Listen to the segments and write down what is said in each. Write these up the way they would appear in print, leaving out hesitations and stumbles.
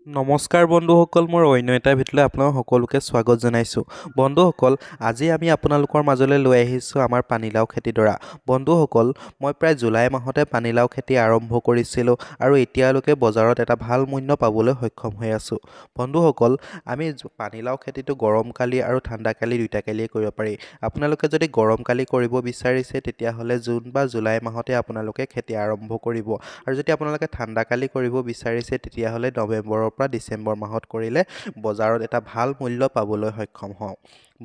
নমস্কাৰ বন্ধুসকল, মোৰ অন্য এটা ভিডিঅ'লৈ আপোনালোক সকলোকে স্বাগত জনাইছোঁ। বন্ধুসকল, আজি আমি আপোনালোকৰ মাজলৈ লৈ আহিছোঁ আমাৰ পানীলাও খেতিডৰা। বন্ধুসকল, মই প্ৰায় জুলাই মাহতে পানীলাও খেতি আৰম্ভ কৰিছিলোঁ আৰু এতিয়ালৈকে বজাৰত এটা ভাল মূল্য পাবলৈ সক্ষম হৈ আছোঁ। বন্ধুসকল, আমি পানীলাও খেতিটো গৰমকালি আৰু ঠাণ্ডাকালি দুইটাকালিয়ে কৰিব পাৰি। আপোনালোকে যদি গৰমকালি কৰিব বিচাৰিছে তেতিয়াহ'লে জুন বা জুলাই মাহতে আপোনালোকে খেতি আৰম্ভ কৰিব, আৰু যদি আপোনালোকে ঠাণ্ডাকালি কৰিব বিচাৰিছে তেতিয়াহ'লে নৱেম্বৰৰ পৰা ডিচেম্বৰ মাহত কৰিলে বজাৰত এটা ভাল মূল্য পাবলৈ সক্ষম হওঁ।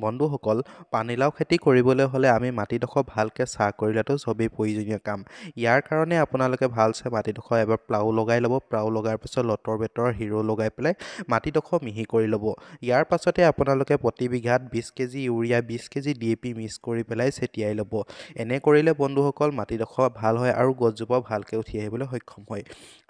বন্ধুসকল, পানীলাও খেতি কৰিবলৈ হ'লে আমি মাটিডোখৰ ভালকৈ চাহ কৰি লোৱাটো চবেই প্ৰয়োজনীয় কাম। ইয়াৰ কাৰণে আপোনালোকে ভালছে মাটিডোখৰ এবাৰ প্লাউ লগাই ল'ব। প্লাউ লগাৰ পিছত লতৰ বেতৰ হিৰো লগাই পেলাই মাটিডোখৰ মিহি কৰি ল'ব। ইয়াৰ পাছতে আপোনালোকে প্ৰতি বিঘাত 20 KG urea 20 KG DAP mix কৰি পেলাই ছটিয়াই ল'ব। এনে কৰিলে বন্ধুসকল মাটিডোখৰ ভাল হয় আৰু গছজোপাও ভালকৈ উঠি আহিবলৈ সক্ষম হয়।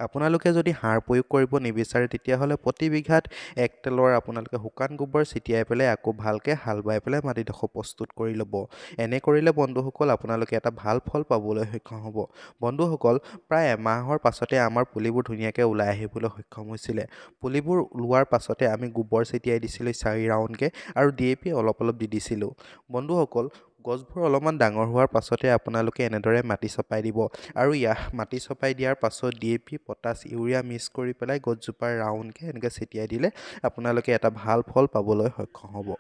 আপোনালোকে যদি সাৰ প্ৰয়োগ কৰিব নিবিচাৰে তেতিয়াহ'লে প্ৰতি বিঘাত 1 তেলৰ আপোনালোকে শুকান গোবৰ ছটিয়াই পেলাই আকৌ ভালকৈ হাল বাই পেলাই মাটিডোখৰ প্ৰস্তুত কৰি ল'ব। এনে কৰিলে বন্ধুসকল আপোনালোকে এটা ভাল ফল পাবলৈ সক্ষম হ'ব। বন্ধুসকল, প্ৰায় এমাহৰ পাছতে আমাৰ পুলিবোৰ ধুনীয়াকৈ ওলাই আহিবলৈ সক্ষম হৈছিলে। পুলিবোৰ ওলোৱাৰ পাছতে আমি গোবৰ ছটিয়াই দিছিলোঁ 4 ৰাউণ্ডকৈ আৰু DAP অলপ দি দিছিলোঁ। বন্ধুসকল, গছবোৰ অলপমান ডাঙৰ হোৱাৰ পাছতে আপোনালোকে এনেদৰে মাটি চপাই দিব, আৰু মাটি চপাই দিয়াৰ পাছত DAP পটাছ ইউৰিয়া মিক্স কৰি পেলাই গছজোপাৰ ৰাউণ্ডকৈ এনেকৈ ছটিয়াই দিলে আপোনালোকে এটা ভাল ফল পাবলৈ সক্ষম হ'ব।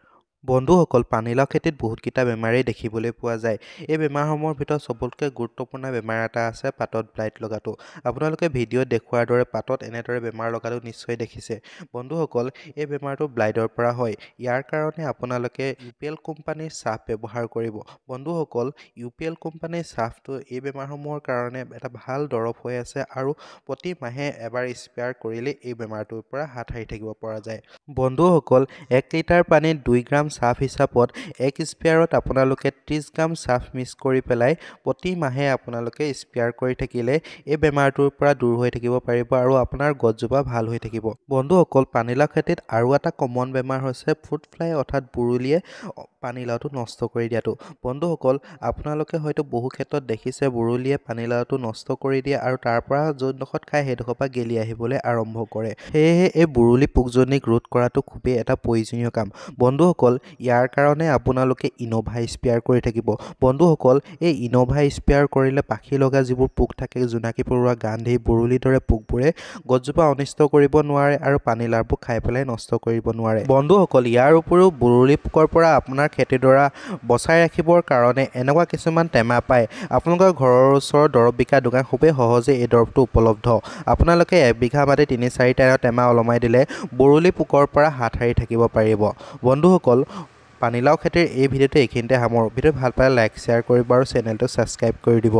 বন্ধুসকল, পানীলাও খেতিত বহুতকেইটা বেমাৰেই দেখিবলৈ পোৱা যায়। এই বেমাৰসমূহৰ ভিতৰত চবতকৈ গুৰুত্বপূৰ্ণ বেমাৰ এটা আছে পাতত ব্লাইট লগাটো। আপোনালোকে ভিডিঅ'ত দেখুওৱাৰ দৰে পাতত এনেদৰে বেমাৰ লগাটো নিশ্চয় দেখিছে। বন্ধুসকল, এই বেমাৰটো ব্লাইটৰ পৰা হয়। ইয়াৰ কাৰণে আপোনালোকে UPL কোম্পানীৰ চাফ ব্যৱহাৰ কৰিব। বন্ধুসকল, UPL কোম্পানীৰ চাফটো এই বেমাৰসমূহৰ কাৰণে এটা ভাল দৰৱ হৈ আছে আৰু প্ৰতি মাহে এবাৰ স্প্ৰেয়াৰ কৰিলে এই বেমাৰটোৰ পৰা হাত সাৰি থাকিব পৰা যায়। বন্ধুসকল, 1 লিটাৰ পানীত 2 গ্ৰাম চাফ হিচাপত 1 স্প্ৰেয়াৰত আপোনালোকে 30 গ্ৰাম চাফ মিক্স কৰি পেলাই প্ৰতি মাহে আপোনালোকে স্প্ৰেয়াৰ কৰি থাকিলে এই বেমাৰটোৰ পৰা দূৰ হৈ থাকিব পাৰিব আৰু আপোনাৰ গছজোপা ভাল হৈ থাকিব। বন্ধুসকল, পানীলাও খেতিত আৰু এটা কমন বেমাৰ হৈছে ফ্ৰুট ফ্লাই, অৰ্থাৎ বুৰুলিয়ে পানীলাওটো নষ্ট কৰি দিয়াটো। বন্ধুসকল, আপোনালোকে হয়তো বহু ক্ষেত্ৰত দেখিছে বুৰুলিয়ে পানীলাওটো নষ্ট কৰি দিয়ে আৰু তাৰ পৰা যোনডোখৰত খায় সেইডোখৰ পৰা গেলি আহিবলৈ আৰম্ভ কৰে। সেয়েহে এই বুৰুলি পোকজনীক ৰোধ কৰাটো খুবেই এটা প্ৰয়োজনীয় কাম। বন্ধুসকল, ইয়াৰ কাৰণে আপোনালোকে ইন'ভা স্প্ৰেয়াৰ কৰি থাকিব। বন্ধুসকল, এই ইন'ভা স্প্ৰেয়াৰ কৰিলে পাখি লগা যিবোৰ পোক থাকে, জোনাকী পৰুৱা, গান্ধী, বুৰুলিৰ দৰে পোকবোৰে গছজোপা অনিষ্ট কৰিব নোৱাৰে আৰু পানীলাওবোৰ খাই পেলাই নষ্ট কৰিব নোৱাৰে। বন্ধুসকল, ইয়াৰ উপৰিও বুৰুলি পোকৰ পৰা আপোনাৰ খেতিডৰা বচাই ৰাখিবৰ কাৰণে এনেকুৱা কিছুমান টেমা পায়। আপোনালোকৰ ঘৰৰ ওচৰৰ দৰৱ বিকা দোকান খুবেই সহজে এই দৰৱটো উপলব্ধ। আপোনালোকে 1 বিঘা মাটি 3-4টা টেমা ওলমাই দিলে বুৰুলি পোকৰ পৰা হাত সাৰি থাকিব পাৰিব। বন্ধুসকল, পানীলাও খেতিৰ এই ভিডিঅ'টো এইখিনিতে সামৰোঁ। ভিডিঅ' ভাল পালে লাইক শ্বেয়াৰ কৰিব আৰু চেনেলটো ছাবস্ক্ৰাইব কৰি দিব।